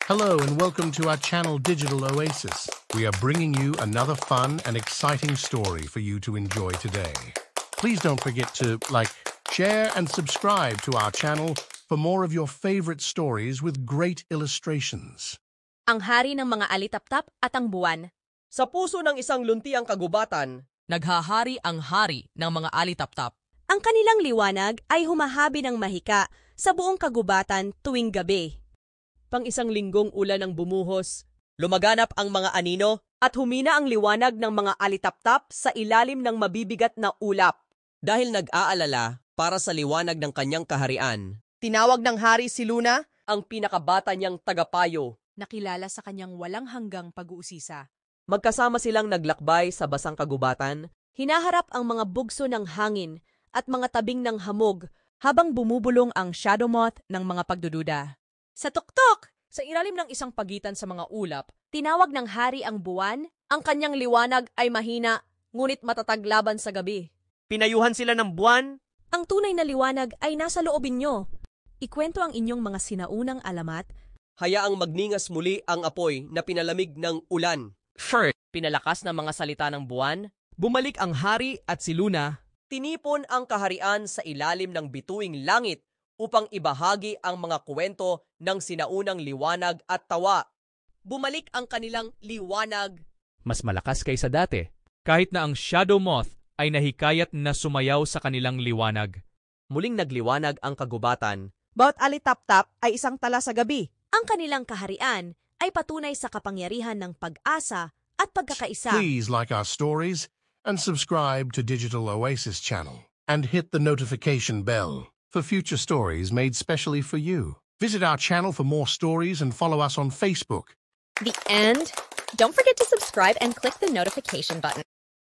Hello and welcome to our channel Digital Oasis. We are bringing you another fun and exciting story for you to enjoy today. Please don't forget to like, share and subscribe to our channel for more of your favorite stories with great illustrations. Ang hari ng mga alitaptap at ang buwan. Sa puso ng isang luntiang kagubatan, naghahari ang hari ng mga alitaptap. Ang kanilang liwanag ay humahabi ng mahika sa buong kagubatan tuwing gabi. pang-isang linggong ulan ang bumuhos, lumaganap ang mga anino, at humina ang liwanag ng mga alitaptap sa ilalim ng mabibigat na ulap. Dahil nag-aalala para sa liwanag ng kanyang kaharian, tinawag ng hari si Luna, ang pinakabata niyang tagapayo. Nakilala sa kanyang walang hanggang pag-uusisa. Magkasama silang naglakbay sa basang kagubatan. Hinaharap ang mga bugso ng hangin at mga tabing ng hamog habang bumubulong ang shadow moth ng mga pagdududa. Sa tuktok, sa ilalim ng isang pagitan sa mga ulap, tinawag ng hari ang buwan. Ang kanyang liwanag ay mahina, ngunit matatag laban sa gabi. Pinayuhan sila ng buwan. Ang tunay na liwanag ay nasa loobin nyo. Ikwento ang inyong mga sinaunang alamat. Hayaang magningas muli ang apoy na pinalamig ng ulan. First, pinalakas ng mga salita ng buwan. Bumalik ang hari at si Luna. Tinipon ang kaharian sa ilalim ng bituing langit upang ibahagi ang mga kwento ng sinaunang liwanag at tawa. Bumalik ang kanilang liwanag. Mas malakas kaysa dati, kahit na ang shadow moth ay nahikayat na sumayaw sa kanilang liwanag. Muling nagliwanag ang kagubatan. Bawat alitaptap ay isang tala sa gabi. Ang kanilang kaharian ay patunay sa kapangyarihan ng pag-asa at pagkakaisa. Please like our stories and subscribe to Digital Oasis channel and hit the notification bell for future stories made specially for you. Visit our channel for more stories and follow us on Facebook. The end? Don't forget to subscribe and click the notification button.